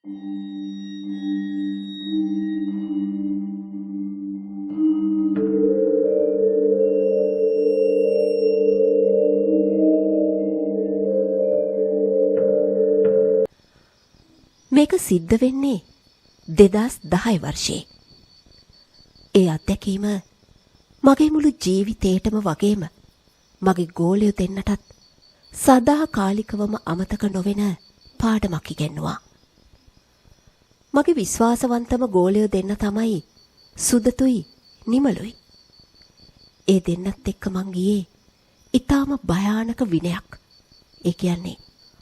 මේක සිද්ධ වෙන්නේ 2010 වර්ෂයේ. ඒ අත්දැකීම මගේ මුළු ජීවිතේටම වගේම මගේ ගෝලයෝ දෙන්නටත් සදාකාලිකවම අමතක නොවෙන පාඩමක් ඉගෙනුවා. මගේ විශ්වාසවන්තම ගෝලයෝ දෙන්න තමයි සුදතුයි නිමලුයි. ඒ දෙන්නත් එක්ක මං ගියේ ඊටාම භයානක විනයක්. ඒ කියන්නේ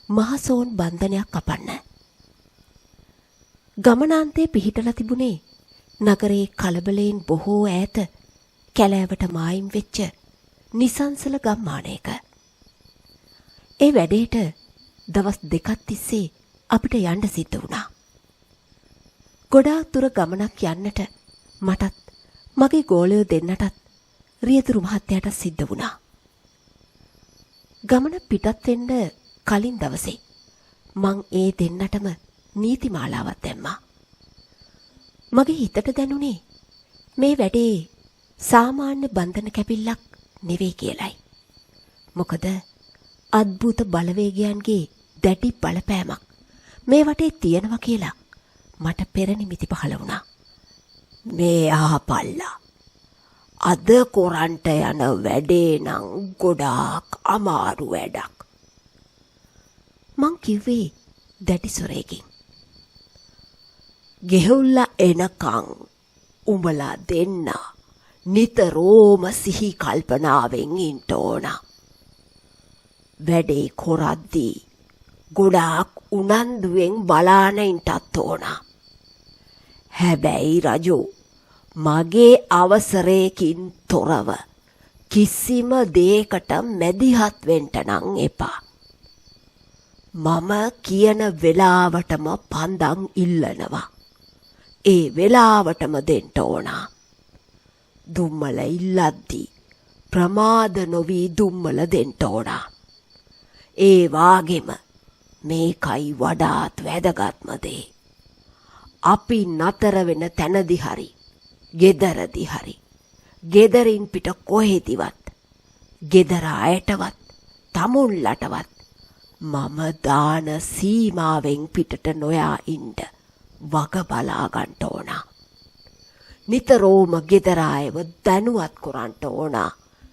මහසෝන් බන්ධනයක් කපන්න. ගමනාන්තයේ පිහිටලා තිබුණේ නගරයේ කලබලයෙන් බොහෝ ඈත කැලෑවට මායිම් වෙච්ච නිසංසල ගම්මානයක. ඒ වැඩේට දවස් දෙකක් තිස්සේ අපිට යන්න සිද්ධ වුණා. ගොඩාක් දුර ගමනක් යන්නට මටත් මගේ ගෝලයෝ දෙන්නටත් රියදුරු මහත්තයාට සිද්ධ වුණා. ගමන පිටත් වෙන්න කලින් දවසේ මං ඒ දෙන්නටම නීතිමාලාවක් දැම්මා. මගේ හිතට දැනුනේ මේ වැඩේ සාමාන්‍ය බන්ධන කැපිල්ලක් නෙවෙයි කියලයි. මොකද අද්භූත බලවේගයන්ගේ දැඩි බලපෑමක් මේ වටේ තියෙනවා කියලා මට පෙර නිමිති පහළ වුණා. මේ ආපල්ලා අද කොරන්ට යන වැඩේ නම් ගොඩාක් අමාරු වැඩක්. මං කිව්වේ දැඩි ස්වරයකින්. ගෙහුල්ලා එනකං උඹලා දෙන්න නිතරම සිහි කල්පනාවෙන් ඉන්න ඕන. වැඩේ කොරද්දී ගොඩාක් උනන්දුවෙන් බලාන ඉන්නත් ඕන. හැබැයි රජෝ මගේ අවසරයකින් තොරව කිසිම දෙයකට මැදිහත් වෙන්න නම් එපා. මම කියන වෙලාවටම පන්දන් ඉල්ලනවා. ඒ වෙලාවටම දෙන්න ඕන. දුම්මල ඉල්ලද්දී ප්‍රමාද නොවී දුම්මල දෙන්න ඕන. ඒ වාගෙම මේකයි වඩාත් වැදගත්ම දේ. අපි නතර වෙන තැනදි හරි, ගෙදරදි හරි, ගෙදරින් පිට කොහෙදිවත්, ගෙදර අයටවත්, තමුන්ලටවත් මම දාන සීමාවෙන් පිටට නොයා ඉන්න වග බලා ගන්න ඕන. නිතරම ගෙදර අයව දැනුවත් කරන්න ඕන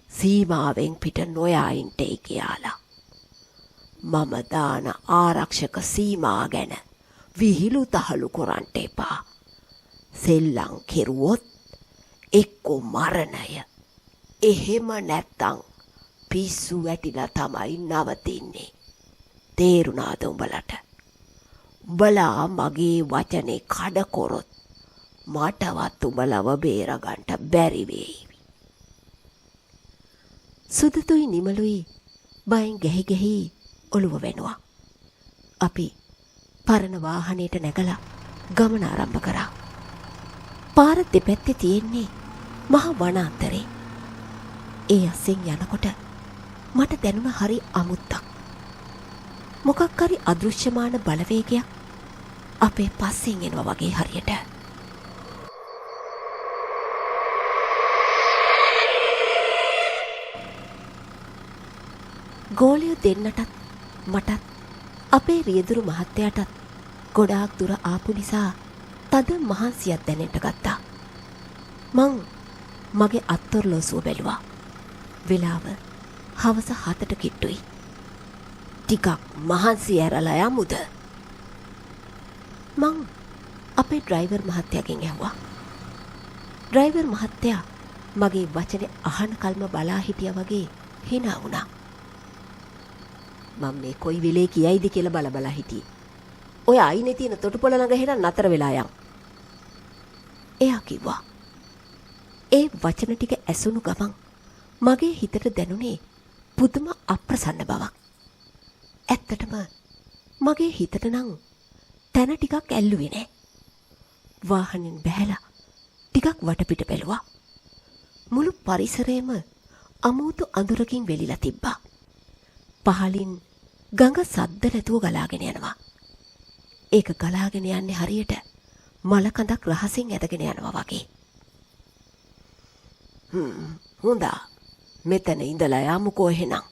සීමාවෙන් පිට නොයා ඉන්නයි කියලා. මම දාන ආරක්ෂක සීමා ගැන විහිළු තහළු කරන්න එපා. සෙල්ලම් කෙරුවොත් එක්ක මරණය, එහෙම නැත්තම් පිස්සු වැටිලා තමයි නවතින්නේ. තේරුණාද උඹලට? උඹලා මගේ වචනේ කඩ කරොත් මටවත් උඹලව බේරගන්න බැරි වෙයි. සුදතුයි නිමලුයි බයෙන් ගැහි ඔළුව වෙනවා. අපි පරණ වාහනේට නැගලා ගමන ආරම්භ කරා. පාර දෙපැත්තේ තියෙන්නේ මහ වනාන්තරේ. ඒ අස්සෙන් යනකොට මට දැනුණ හරි අමුත්තක්. මොකක් හරි අදෘශ්‍යමාන බලවේගයක් අපේ පස්සෙන් එනවා වගේ හරියට. ගෝලියෝ දෙන්නටත් මටත් අපේ රියදුරු මහත්තයාටත් ගොඩාක් දුර ආපු නිසා තද මහන්සියක් දැනෙන්න ගත්තා. මං මගේ අත්ඔරලෝසුව බැලුවා. වෙලාව හවස 7ට කිට්ටුයි. ටිකක් මහන්සි ඇරලා යමුද? මං අපේ ඩ්‍රයිවර් මහත්තයාගෙන් ඇහුවා. ඩ්‍රයිවර් මහත්තයා මගේ වචනේ අහන කල්ම බලා හිටියා වගේ hina වුණා. මම මේ කොයි වෙලේ කියයිද කියලා බලා හිටියේ. ඔය ආයිනේ තියෙන තොටුපොළ ළඟ හෙන නතර වෙලා යන්. එයා කිව්වා. ඒ වචන ටික ඇසුණු ගමන් මගේ හිතට දැනුනේ පුදුම අප්‍රසන්න බවක්. ඇත්තටම මගේ හිතට නම් තැන ටිකක් ඇල්ලුවේ නෑ. වාහනෙන් බැහැලා ටිකක් වටපිට බැලුවා. මුළු පරිසරයම අමුතු අඳුරකින් වෙලිලා තිබ්බා. පහලින් ගඟ සද්ද නැතුව ගලාගෙන යනවා. ඒක ගලාගෙන යන්නේ හරියට මලකඳක් රහසින් ඇදගෙන යනවා වගේ. හොඳා. මෙතන ඉඳලා යමුකෝ එහෙනම්.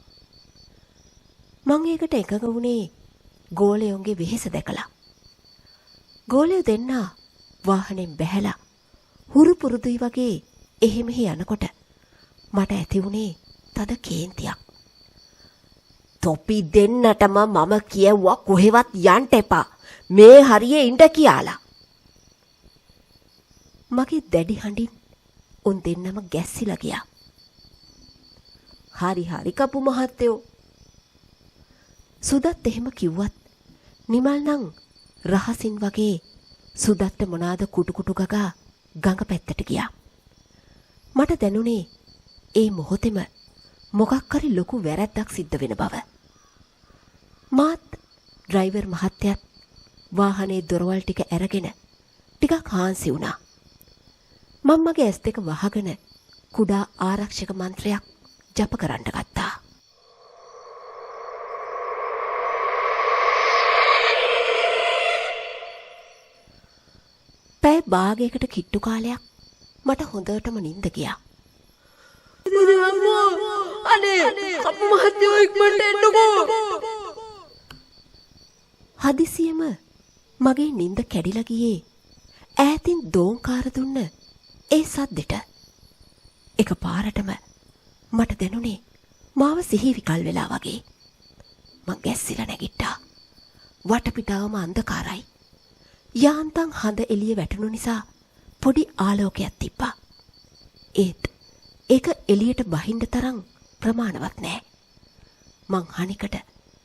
මං ඒකට එකඟ වුණේ ගෝලයන්ගේ වෙහෙස දැකලා. ගෝලයෝ දෙන්නා වාහනෙන් බැහැලා හුරු පුරුදුයි වගේ එහෙ මෙහෙ යනකොට මට ඇති වුණේ තද කේන්තියක්. තොපි දෙන්නටම මම කියවුවා කොහෙවත් යන්න එපා. මේ හරියේ ඉඳ කියලා. මගේ දැඩි හඬින් උන් දෙන්නම ගැස්සිලා ගියා. හරි කපු මහත්තයෝ. සුදත් එහෙම කිව්වත් නිමල් නම් රහසින් වගේ සුදත්ට මොනාද කුටු ගගා ගඟ පැත්තට ගියා. මට දැනුනේ ඒ මොහොතේම මොකක් හරි ලොකු වැරැද්දක් සිද්ධ වෙන බව. මාත් ඩ්‍රයිවර් මහත්තයත් වාහනේ දොරවල් ටික ඇරගෙන ටිකක් හාන්සි වුණා. මම මගේ ඇස් දෙක වහගෙන කුඩා ආරක්ෂක මන්ත්‍රයක් ජප කරන්න ගත්තා. පැය භාගයකට කිට්ටු කාලයක් මට හොඳටම නිින්ද ගියා. අනේ කපු මහත්තයෝ ඉක්මනට එන්නකෝ. හදිසියෙම මගේ නිින්ද කැඩිලා ගියේ ඈතින් දෝංකාර දුන්න ඒ සද්දෙට. එකපාරටම මට දැනුනේ මාව සිහි විකල් වෙලා වගේ. මං ගැස්සිලා නැගිට්ටා. වටපිටාවම අන්ධකාරයි. යාන්තම් හඳ එළිය වැටුණු නිසා පොඩි ආලෝකයක් තිබ්බා. ඒත් ඒක එළියට බහින්න තරම් ප්‍රමාණවත් නෑ. මං හනිකට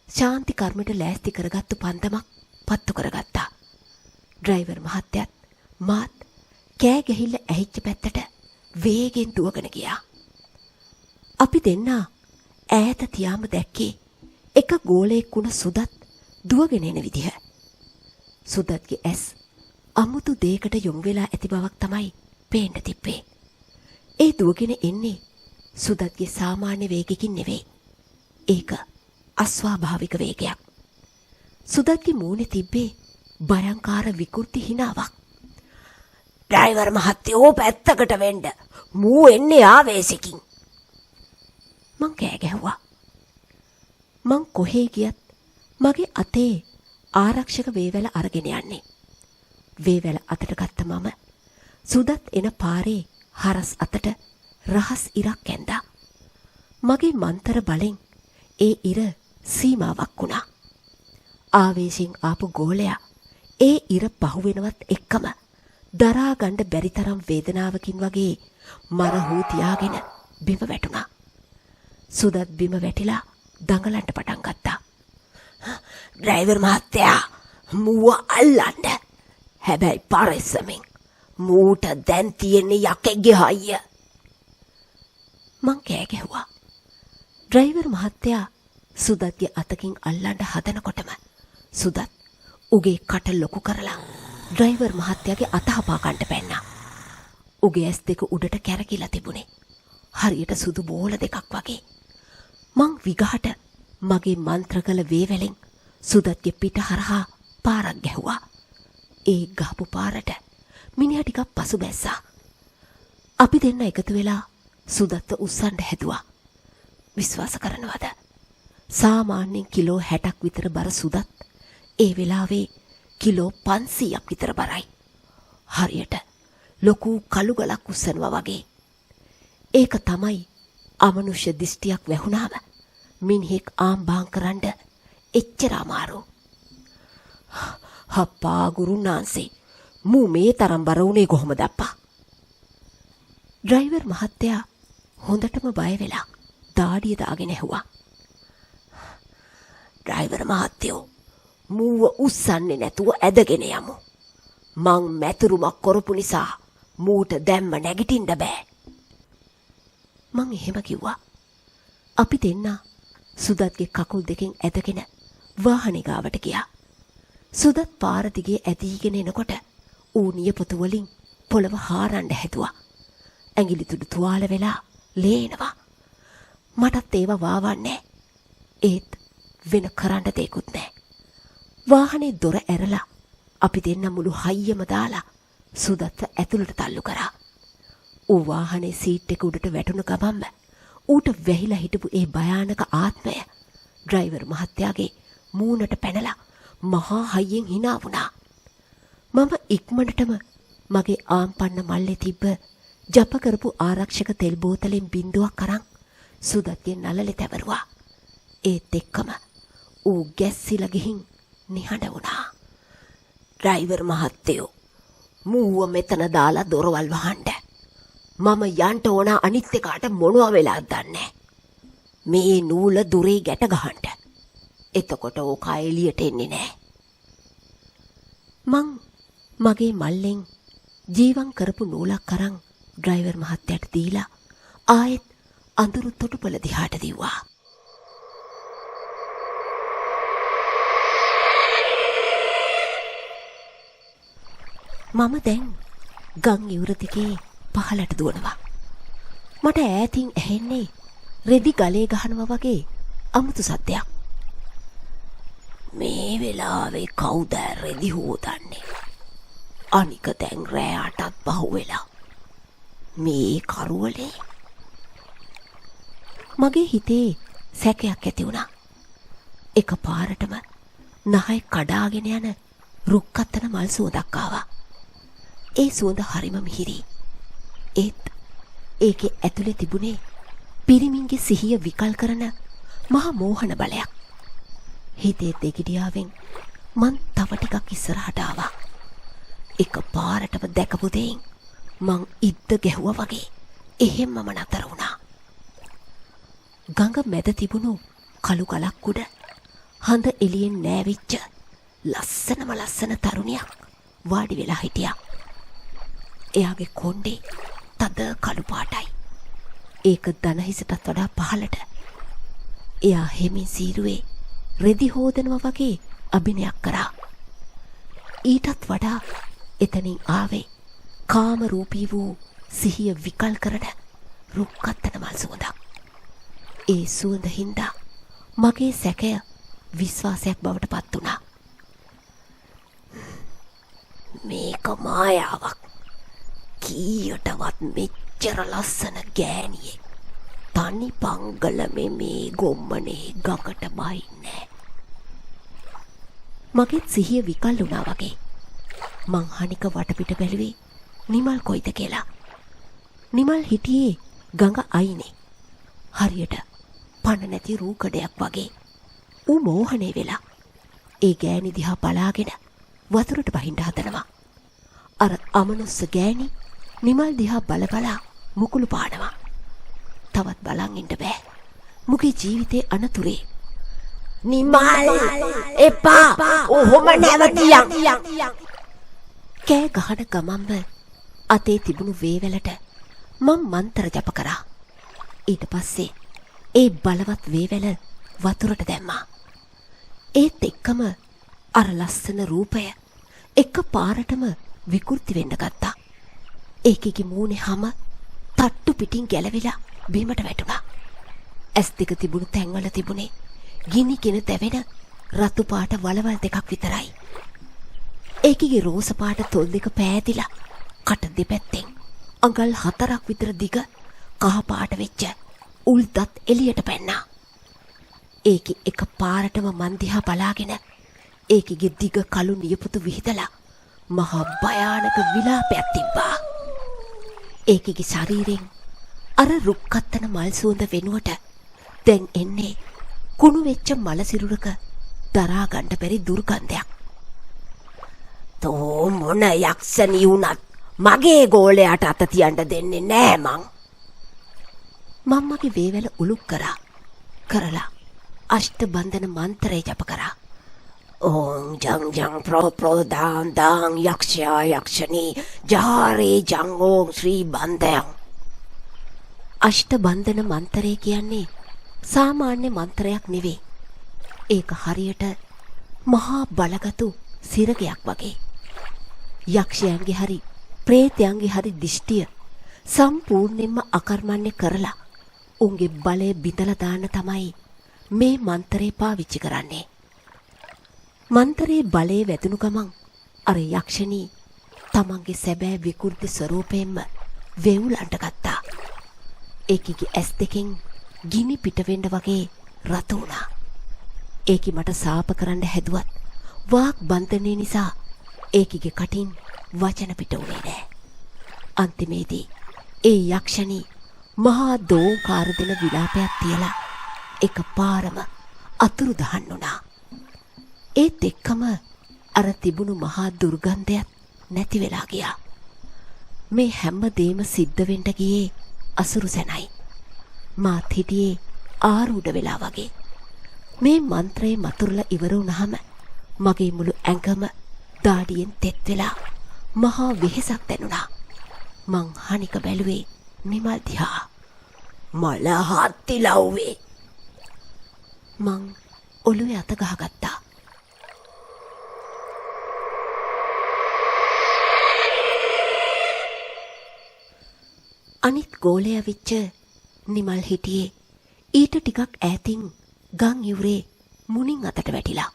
ශාන්ති කර්මයට ලෑස්ති කරගත්තු පන්දමක් පත්තු කරගත්තා. ඩ්‍රයිවර් මහත්තයත් මාත් කෑ ගහිල්ල ඇහිච්ච පැත්තට වේගෙන් දුවගෙන ගියා. අපි දෙන්නා ඈත තියාම දැක්කේ එක ගෝලයෙක් වුණ සුදත් දුවගෙන එන විදිහ. සුදත්ගේ ඇස් අමුතු දෙයකට යොමු වෙලා ඇති බවක් තමයි පේන්න තිබ්බේ. ඒ දුවගෙන එන්නේ සුදත්ගේ සාමාන්‍ය වේගකින් නෙවෙයි. ඒක අස්වාභාවික වේගයක්. සුදත්ගේ මූණේ තිබ්බේ භයංකාර විකෘති හිනාවක්. ඩ්‍රයිවර් මහත්තයෝ පැත්තකට වෙන්න. මූ එන්නේ ආවේශකින්. මං කෑ ගැහුවා. මං කොහේ ගියත් මගේ අතේ ආරක්ෂක වේවැල අරගෙන යන්නේ. වේවැල අතට ගත්ත මම සුදත් එන පාරේ හරස් අතට රහස් ඉරක් ඇඳා. මගේ මන්තර බලෙන් ඒ ඉර සීමාවක් වුණා. ආවේශයෙන් ආපු ගෝලයා ඒ ඉර පහුවෙනවත් එක්කම දරා ගන්න බැරි තරම් වේදනාවකින් වගේ මරහූ තියාගෙන බිම වැටුණා. සුදත් බිම වැටිලා දඟලන්න පටන් ගත්තා. ඩ්‍රයිවර් මහත්තයා මූව අල්ලන්න. හැබැයි පරිස්සමෙන්. මූට දැන් තියෙන්නේ යකෙක්ගේ හයිය. මං කෑ ගැහුවා. ඩ්‍රයිවර් මහත්තයා සුදත්ගේ අතකින් අල්ලන්න හදනකොටම සුදත් උගේ කට ලොකු කරලා ඩ්‍රයිවර් මහත්තයාගේ අත හපා ගන්න පැන්නා. උගේ ඇස් දෙක උඩට කැරකිලා තිබුණේ. හරියට සුදු බෝල දෙකක් වගේ. මං විගහට මගේ මන්ත්‍ර කළ වේවැලෙන් සුදත්ගේ පිට හරහා පාරක් ගැහුවා. ඒ ගහපු පාරට මිනිහා ටිකක් පසු බැස්සා. අපි දෙන්න එකතු වෙලා සුදත්ව උස්සන්න හැදුවා. විශ්වාස කරනවද? සාමාන්‍යයෙන් කිලෝ 60ක් විතර බර සුදත් ඒ වෙලාවේ කිලෝ 500ක් විතර බරයි. හරියට ලොකු කළු ගලක් උස්සනවා වගේ. ඒක තමයි අමනුෂ්‍ය දිෂ්ටියක් වැහුණාම මිනිහෙක් ආම්බාම් කරන්න එච්චර අමාරු. හප්පා ගුරුනාන්සේ මූ මේ තරම් බර උනේ කොහොමද අප්පා? ඩ්‍රයිවර් මහත්තයා හොඳටම බය වෙලා දාඩිය දාගෙන ඇහුවා. ඩ්‍රයිවර් මහත්තයෝ මූව උස්සන්නේ නැතුව ඇදගෙන යමු. මං මැතුරුමක් කරපු නිසා මූට දැම්ම නැගිටින්න බෑ. මං එහෙම කිව්වා. අපි දෙන්නා සුදත්ගේ කකුල් දෙකෙන් ඇදගෙන වාහනේ ගාවට ගියා. සුදත් පාර දිගේ ඇදීගෙන එනකොට ඌ නියපොතු වලින් පොළව හාරන්න හැදුවා. ඇඟිලි තුඩු තුවාල වෙලා ලේනවා. මටත් ඒව වාවන්නේ. ඒත් වෙන කරන්න දෙයක්වත් නැහැ. වාහනේ දොර ඇරලා අපි දෙන්න මුළු හයියම දාලා සුදත්ව ඇතුළට තල්ලු කරා. ඌ වාහනේ සීට් එක උඩට වැටුණ ගමන්ම ඌට වැහිලා හිටපු ඒ භයානක ආත්මය ඩ්‍රයිවර් මහත්තයාගේ මූණට පැනලා මහා හයියෙන් hina වුණා. මම ඉක්මනටම මගේ ආම්පන්න මල්ලේ තිබ්බ ජප කරපු ආරක්ෂක තෙල් බෝතලෙන් බින්දුවක් අරන් සුදත්ගේ නළලේ තැවරුවා. ඒත් එක්කම ඌ ගැස්සිලා ගිහින් නිහඬ වුණා. ඩ්‍රයිවර් මහත්තයෝ මූව මෙතන දාලා දොරවල් වහන්න. මම යන්න ඕන අනිත් එකාට මොනවා වෙලාද දන්නේ. මේ නූල දුරේ ගැට ගහන්න. එතකොට ඕක එළියට එන්නේ නැහැ. මං මගේ මල්ලෙන් ජීවන් කරපු නූලක් අරන් ඩ්‍රයිවර් මහත්තයාට දීලා ආයෙත් අඳුරු තොටුපළ දිහාට දිව්වා. මම දැන් ගම් ඉවුර දිගේ පහළට දුවනවා. මට ඈතින් ඇහෙන්නේ රෙදි ගලේ ගහනවා වගේ අමුතු සද්දයක්. මේ වෙලාවේ කවුද රෙදි හොදන්නේ? අනික දැන් රැයටත් බහුවෙලා. මේ කරුවලේ මගේ හිතේ සැකයක් ඇති වුණා. එක පාරටම නහය කඩාගෙන යන රුක්කත්තන මල් සුවඳක් ආවා. ඒ සුවඳ හරිම මිහිරි. ඒත් ඒකේ ඇතුලේ තිබුණේ පිරිමින්ගේ සිහිය විකල් කරන මහා මෝහන බලයක්. හිතේ දෙගිඩියාවෙන් මං තව ටිකක් ඉස්සරහට ආවා. එක පාරටම දැකපු දෙයින් මං ඉද්ද ගැහුවා වගේ එහෙම්මම නතර වුණා. ගඟ මැද තිබුණු කළු ගලක් උඩ හඳ එළියෙන් නෑවිච්ච ලස්සන තරුණියක් වාඩි වෙලා හිටියා. එයාගේ කොණ්ඩේ තද කළු පාටයි. ඒක දන හිසටත් වඩා පහළට. එයා හෙමින් සීරුවේ රෙදි හොදනවා වගේ අභිනයක් කරා. ඊටත් වඩා එතනින් ආවේ කාම රූපී වූ සිහිය විකල් කරන රුක්කත්තන මල් සුවඳක්. ඒ සුවඳ හින්දා මගේ සැකය විශ්වාසයක් බවට පත් වුණා. මේක මායාවක්. කීයටවත් මෙච්චර ලස්සන ගෑණියෙක් තනි පංගලමේ මේ ගොම්මනේ ගඟට බහින්නේ. මගේ සිහිය විකල් වුණා වගේ. මං හනික වටපිට බැලුවේ නිමල් කොයිද කියලා. නිමල් හිටියේ ගඟ අයිනේ. හරියට පණ නැති රූකඩයක් වගේ. ඌ මෝහනේ වෙලා ඒ ගෑණි දිහා බලාගෙන වතුරට බහින්න හදනවා. අර අමනුස්ස ගෑණි නිමල් දිහා බලා මුකුළු පානවා. තවත් බලන් ඉන්න බෑ. මුගේ ජීවිතේ අනතුරේ. නිමල් එපා ඔහොම නැවතියන්. කෑ ගහන ගමන්ම අතේ තිබුණු වේවැලට මම මන්තර ජප කරා. ඊට පස්සේ ඒ බලවත් වේවැල වතුරට දැම්මා. ඒත් එක්කම අර ලස්සන රූපය එක පාරටම විකෘති වෙන්න ගත්තා. ඒකෙගේ මූණේ හැම තට්ටු පිටින් ගැලවිලා බීමට වැටුණා. ඇස් දෙක තිබුණු තැන්වල තිබුණේ ගිනිගෙන දැවෙන රතු පාට වලවල් දෙකක් විතරයි. ඒකෙගේ රෝස පාට තොල් දෙක පෑදිලා කට දෙපැත්තෙන් අඟල් 4ක් විතර දිග කහ පාට වෙච්ච උල් දත් එළියට පැන්නා. ඒකේ එක පාරටම මන් දිහා බලාගෙන ඒකෙගේ දිග කළු නියපොතු විහිදලා මහා භයානක විලාපයක් තිබ්බා. ඒකෙගේ ශරීරයෙන් අර රුක්කත්තන මල් සුවඳ වෙනුවට දැන් එන්නේ කුණු වෙච්ච මල සිරුරක දරා ගන්න බැරි දුර්ගන්ධයක්. තෝ මොන යක්ෂණී වුණත් මගේ ගෝලයට අත තියන්න දෙන්නේ නෑ මං. මම්මගේ වේවැල උලුක් කරලා අෂ්ට බන්ධන මන්ත්‍රය ජප කරා. ඕම් ජං ජං ප්‍රෝ ප්‍රෝ දාං දාං යක්ෂයා යක්ෂණී ජාරේ ජං ඕම් ශ්‍රී බන්ධයන්. අෂ්ට බන්ධන මන්ත්‍රය කියන්නේ සාමාන්‍ය මන්ත්‍රයක් නෙවෙයි. ඒක හරියට මහා බලගතු සිරගයක් වගේ. යක්ෂයන්ගේ හරි ප්‍රේතයන්ගේ හරි දිෂ්ටිය සම්පූර්ණයෙන්ම අකර්මණ්‍ය කරලා උන්ගේ බලය බිඳලා දාන්න තමයි මේ මන්ත්‍රේ පාවිච්චි කරන්නේ. මන්ත්‍රේ බලයේ වැදුණු ගමන් අර යක්ෂණී තමන්ගේ සැබෑ විකෘති ස්වරූපයෙන්ම වෙවුලන්ට ගත්තා. ඒකිගේ ඇස් දෙකෙන් ගිනි පිටවෙන්න වගේ රතු වුණා. ඒකි මට සාප කරන්න හැදුවත් වාක් බන්ධනය නිසා ඒකිගේ කටින් වචන පිට වුණේ නෑ. අන්තිමේදී ඒ යක්ෂණී මහා දෝංකාර දෙන විලාපයක් තියලා එක පාරම අතුරුදහන් වුණා. ඒත් එක්කම අර තිබුණු මහා දුර්ගන්ධයත් නැති වෙලා ගියා. මේ හැම දෙයක්ම සිද්ධ වෙන්න ගියේ අසුරු සැනයි. මාත් හිටියේ ආරූඪ වෙලා වගේ. මේ මන්ත්‍රය මතුරුලා ඉවර වුණාම මගේ මුළු ඇඟම දාඩියෙන් තෙත් වෙලා මහා වෙහෙසක් දැනුණා. මං හනික බැලුවේ නිමල් දිහා. මල හත්ති ලව්වේ. මං ඔළුවේ අත ගහගත්තා. අනිත් ගෝලයා විච්ච නිමල් හිටියේ ඊට ටිකක් ඈතින් ගම් ඉවුරේ මුණින් අතට වැටිලා.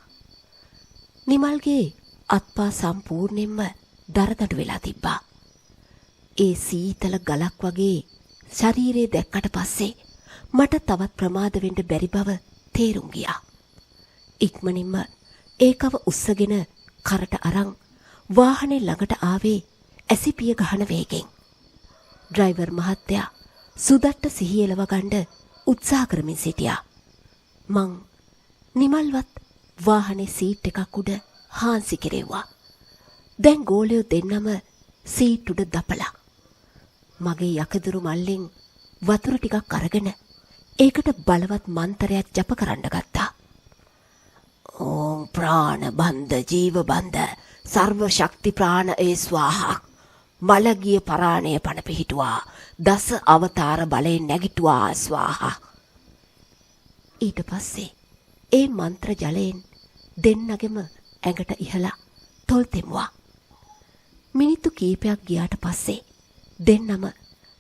නිමල්ගේ අත්පා සම්පූර්ණයෙන්ම දරදඬු වෙලා තිබ්බා. ඒ සීතල ගලක් වගේ ශරීරේ දැක්කට පස්සේ මට තවත් ප්‍රමාද වෙන්න බැරි බව තේරුම් ගියා. ඉක්මනින්ම ඒකව උස්සගෙන කරට අරන් වාහනේ ළඟට ආවේ ඇසිපිය ගහන වේගෙන්. ඩ්‍රයිවර් මහත්තයා සුදට්ට සිහිය එලව ගන්න උත්සාහ කරමින් සිටියා. මං නිමල්වත් වාහනේ සීට් එකක් උඩ හාන්සි කෙරෙව්වා. දැන් ගෝලයෝ දෙන්නම සීට් උඩ දපලා. මගේ යකදුරු මල්ලෙන් වතුර ටිකක් අරගෙන ඒකට බලවත් මන්තරයක් ජප කරන්න ගත්තා. ඕම් ප්‍රාණ බන්ධ ජීව බන්ධ සර්ව ශක්ති ප්‍රාණ ඒ ස්වාහා මලගිය පරාණය පණ පිහිටුවා දස අවතාර බලයෙන් නැගිටුවා ස්වාහා. ඊට පස්සේ ඒ මන්ත්‍ර ජලයෙන් දෙන්නගෙම ඇඟට ඉහලා තොල් තෙමුවා. මිනිත්තු කීපයක් ගියාට පස්සේ දෙන්නම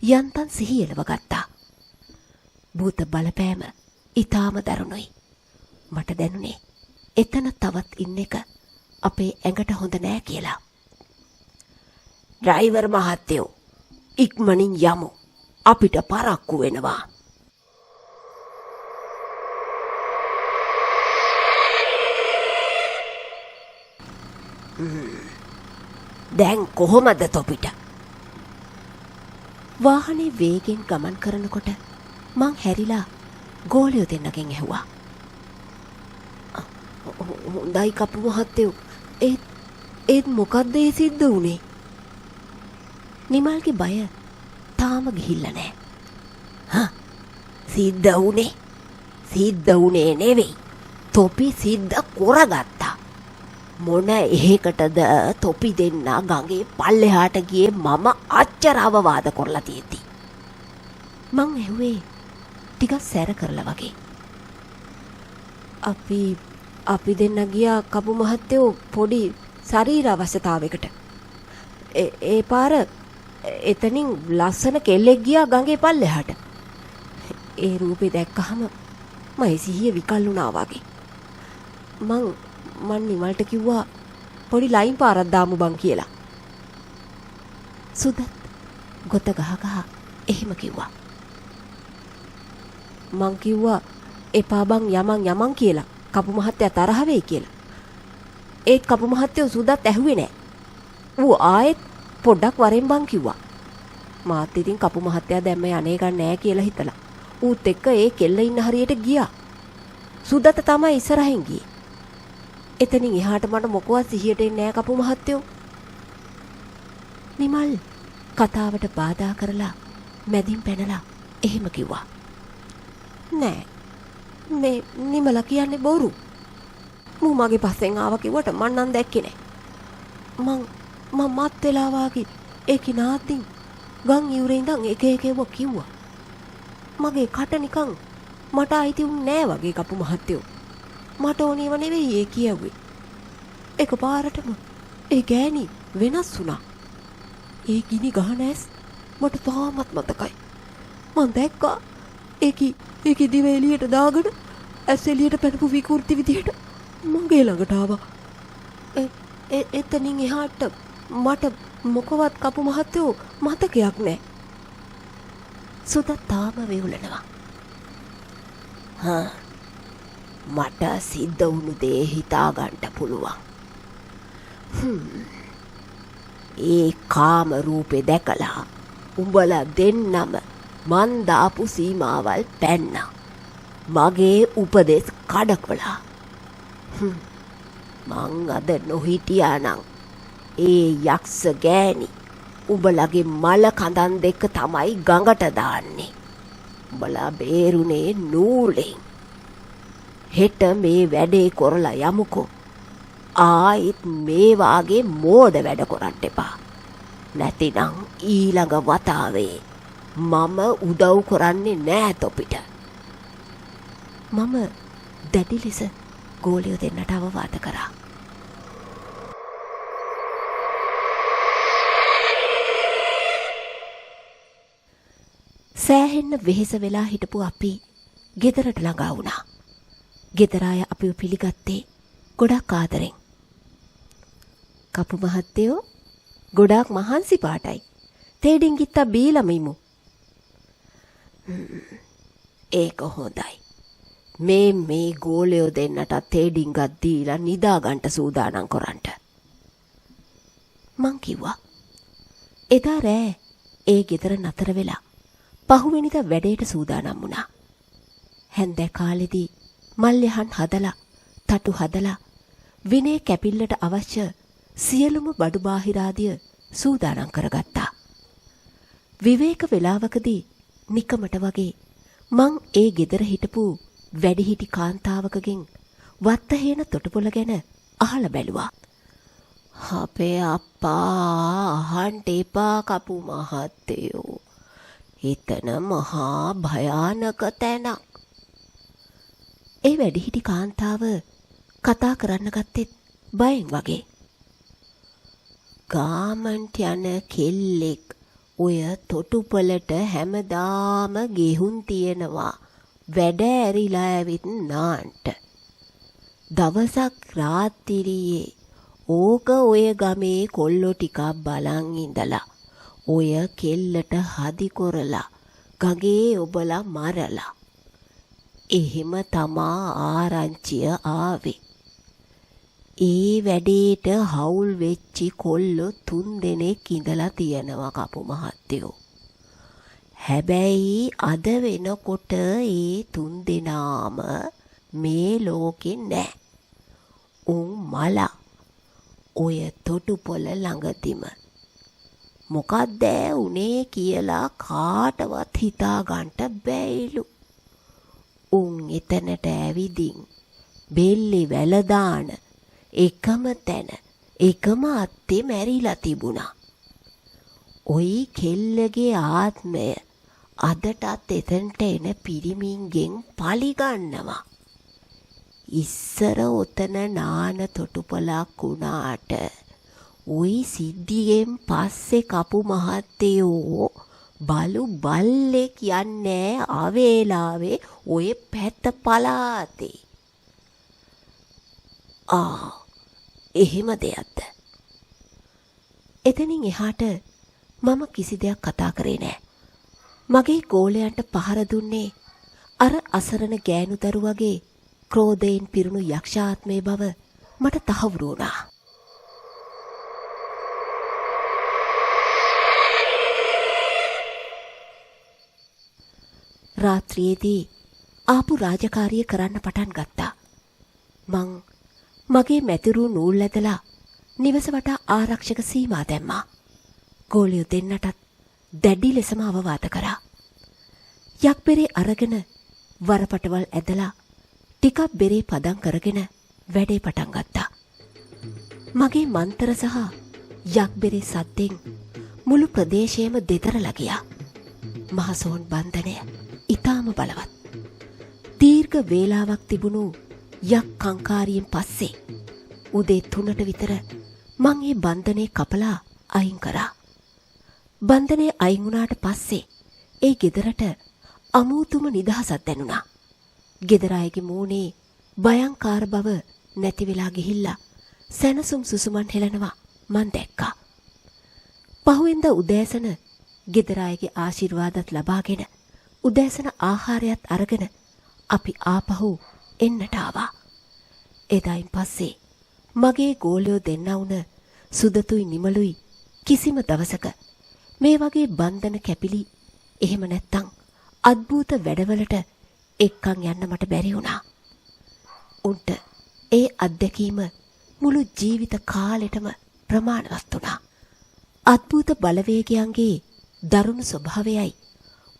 යන්තම් සිහිය එලව ගත්තා. භූත බලපෑම ඊටාම දරුණුයි. මට දැනුනේ එතන තවත් ඉන්න එක අපේ ඇඟට හොඳ නෑ කියලා. ඩ්‍රයිවර් මහත්තයෝ ඉක්මනින් යමු. අපිට පරක්කු වෙනවා. දැන් කොහොමද තොපිට? වාහනේ වේගෙන් ගමන් කරනකොට මං හැරිලා ගෝලයෝ දෙන්නගෙන් ඇහුවා. හොඳයි කපු මහත්තයෝ. ඒත් මොකද්ද ඒ සිද්ධ වුනේ? නිමල්ගේ බය තාම ගිහිල්ලා නෑ. සිද්ධ වුනේ නෙවෙයි. තොපි සිද්ධ කරගත්තා. මොන එහෙකටද තොපි දෙන්න ගඟේ පල්ලෙහාට ගියේ මම අච්චර අවවාද කරලා තියෙති. මං ඇහුවේ ටිකක් සැර කරලා වගේ. අපි දෙන්න ගියා කපු මහත්තයෝ පොඩි ශරීර අවශ්‍යතාවයකට. ඒ පාර එතනින් ලස්සන කෙල්ලෙක් ගියා ගඟේ පල්ලෙහාට. ඒ රූපේ දැක්කහම මගේ සිහිය විකල් වුණා වගේ. මං නිමල්ට කිව්වා පොඩි ලයින් පාරක් දාමු බං කියලා. සුදත් ගොත ගහ එහෙම කිව්වා. මං කිව්වා එපා බං යමන් කියලා. කපු මහත්තයා තරහ වෙයි කියලා. ඒත් කපු මහත්තයෝ සුදත් ඇහුවේ නෑ. ඌ ආයෙත් පොඩ්ඩක් වරෙන් බං කිව්වා. මාත් ඉතින් කපු මහත්තයා දැම්ම යන්නේ ගන්න නෑ කියලා හිතලා ඌත් එක්ක ඒ කෙල්ල ඉන්න හරියට ගියා. සුදත තමයි ඉස්සරහින් ගියේ. එතනින් එහාට මට මොකවත් සිහියට එන්නේ නෑ කපු මහත්තයෝ. නිමල් කතාවට බාධා කරලා මැදින් පැනලා එහෙම කිව්වා. නෑ මේ නිමල කියන්නේ බොරු. මූ මගේ පස්සෙන් ආව කිව්වට මං නම් දැක්කේ නෑ. මම මත් වෙලා වාගේ ඒකේ නාතින් ගම් ඉවුරේ ඉඳන් එක එකව කිව්වා. මගේ කට නිකන් මට අයිති උන්නේ නෑ වගේ කපු මහත්තයෝ. මට ඕනේව නෙවෙයි ඒ කියුවේ. එකපාරටම ඒ ගෑණි වෙනස් වුණා. ඒ ගිනි ගහන ඇස් මට තාමත් මතකයි. මං දැක්කා ඒකි දිව එළියට දාගෙන ඇස් එළියට පැනපු විකෘති විදියට මගේ ළඟට ආවා. එතනින් එහාට මට මොකවත් කපු මහත්තයෝ මතකයක් නෑ. සුදත් තාම වෙවුලනවා. මට සිද්ධ වුණු දේ හිතා ගන්න පුළුවන්. ඒ කාම රූපේ දැකලා උඹලා දෙන්නම මන් දාපු සීමාවල් පැන්නා. මගේ උපදෙස් කඩකොලා. මං අද නොහිටියා නම් ඒ යක්ෂ ගෑණි උඹලගේ මල කඳන් දෙක තමයි ගඟට දාන්නේ. උඹලා බේරුනේ නූලෙන්. හෙට මේ වැඩේ කරලා යමුකෝ. ආයිත් මේ වාගේ මෝඩ වැඩ කරන්න එපා. නැතිනම් ඊළඟ වතාවේ මම උදව් කරන්නේ නෑ තොපිට. මම දැඩි ලෙස ගෝලියෝ දෙන්නට අවවාද කරා. සෑහෙන්න වෙහෙස වෙලා හිටපු අපි ගෙදරට ළඟා වුණා. ගෙදර අය අපිව පිළිගත්තේ ගොඩක් ආදරෙන්. කපු මහත්තයෝ ගොඩාක් මහන්සි පාටයි. තේඩින් ගිත්තා බීලම ඉමු. ඒක හොඳයි. මේ ගෝලයෝ දෙන්නට තේඩින්ගත් දීලා නිදාගන්ට සූදානම් කරන්ට. මං කිව්වා. එදා රෑ ඒ ගෙදර නතර වෙලා පහුවෙනිද වැඩේට සූදානම් වුණා. හැන්දෑ කාලෙදී මල්යහන් හදලා තටු හදලා විනය කැපිල්ලට අවශ්‍ය සියලුම බඩු බාහිරාදිය සූදානම් කරගත්තා. විවේක වෙලාවකදී නිකමට වගේ මං ඒ ගෙදර හිටපු වැඩිහිටි කාන්තාවකගෙන් වත්තහේන තොටුපොළ ගැන අහලා බැලුවා. අපේ අප්පා අහන්ට එපා කපු මහත්තයෝ. එතන මහා භයානක තැනක්. ඒ වැඩිහිටි කාන්තාව කතා කරන්න ගත්තෙත් බයෙන් වගේ. ගාමන්ට යන කෙල්ලෙක් ඔය තොටුපළට හැමදාම ගෙහුන් තියෙනවා වැඩ ඇරිලා ඇවිත් නාන්ට. දවසක් රාත්‍රියේ ඕක ඔය ගමේ කොල්ලෝ ටිකක් බලන් ඉඳලා ඔය කෙල්ලට හදි කොරලා ගගේ ඔබලා මරලා. එහෙම තමා ආරංචිය ආවේ. ඒ වැඩේට හවුල් වෙච්චි කොල්ලෝ 3 දෙනෙක් ඉඳලා තියෙනවා කපු මහත්තයෝ. හැබැයි අද වෙනකොට ඒ 3 දෙනාම මේ ලෝකේ නෑ. උන් මලා ඔය තොටුපොළ ළඟදිම. මොකක්ද උනේ කියලා කාටවත් හිතා ගන්න බැයිලු. උන් එතනට ඇවිදින් බෙල්ලි වැල දාන එකම තැන එකම අත්තේ මැරිලා තිබුණා. ඔයි කෙල්ලගේ ආත්මය අදටත් එතනට එන පිරිමින්ගෙන් පලිගන්නවා. ඉස්සර ඔතන නාන තොටුපළක් වුණාට ඔයි සිද්ධියෙන් පස්සේ කපු මහත්තයෝ බලු බල්ලෙක් යන්නේ ආවේලාවේ ඔය පැත්ත පලාතේ. එහෙම දෙයක්ද? එතනින් එහාට මම කිසි දෙයක් කතා කරේ නෑ. මගේ ගෝලයන්ට පහර දුන්නේ අර අසරණ ගෑනු දරුවගේ ක්‍රෝධයෙන් පිරුණු යක්ෂාත්මේ බව මට තහවුරු වුණා. රාත්‍රියේදී ආපු රාජකාරිය කරන්න පටන් ගත්තා. මං මගේ මැතිරු නූල් ඇදලා නිවස වටා ආරක්ෂක සීමා දැම්මා. ගෝලියෝ දෙන්නටත් දැඩි ලෙසම අවවාද කරා. යක් බෙරේ අරගෙන වරපටවල් ඇදලා ටිකක් බෙරේ පදම් කරගෙන වැඩේ පටන් ගත්තා. මගේ මන්තර සහ යක් බෙරේ සද්දෙන් මුළු ප්‍රදේශයම දෙතරලා ගියා. මහසෝන් බන්ධනය ඊටාම බලවත්. දීර්ඝ වේලාවක් තිබුණු යක් කංකාරියෙන් පස්සේ උදේ 3ට විතර මං ඒ බන්ධනේ කපලා අයින් කරා. බන්ධනේ අයින් වුණාට පස්සේ ඒ ගෙදරට අමුතුම නිදහසක් දැනුණා. ගෙදර අයගේ මූණේ භයංකාර බව නැති වෙලා ගිහිල්ලා සැනසුම් සුසුමන් හෙලනවා මන් දැක්කා. පහුවෙන්ද උදෑසන ගෙදර අයගේ ආශිර්වාදත් ලබාගෙන උදෑසන ආහාරයත් අරගෙන අපි ආපහු එන්නට ආවා. එදායින් පස්සේ මගේ ගෝලයෝ දෙන්න වුණ සුදතුයි නිමලුයි කිසිම දවසක මේ වගේ බන්ධන කැපිලි එහෙම නැත්තම් අද්භූත වැඩවලට එක්කන් යන්න මට බැරි වුණා. උන්ට ඒ අත්දැකීම මුළු ජීවිත කාලෙටම ප්‍රමාණවත් වුණා. අද්භූත බලවේගයන්ගේ දරුණු ස්වභාවයයි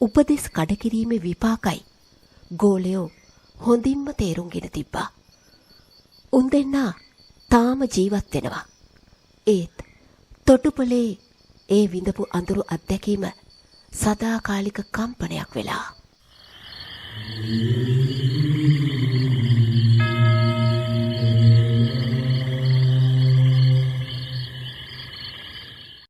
උපදෙස් කඩකිරීමේ විපාකයි ගෝලයෝ හොඳින්ම තේරුම්ගෙන තිබ්බා. උන් දෙන්නා තාම ජීවත් වෙනවා. ඒත් තොටුපළේ ඒ විඳපු අඳුරු අත්දැකීම සදාකාලික කම්පනයක් වෙලා.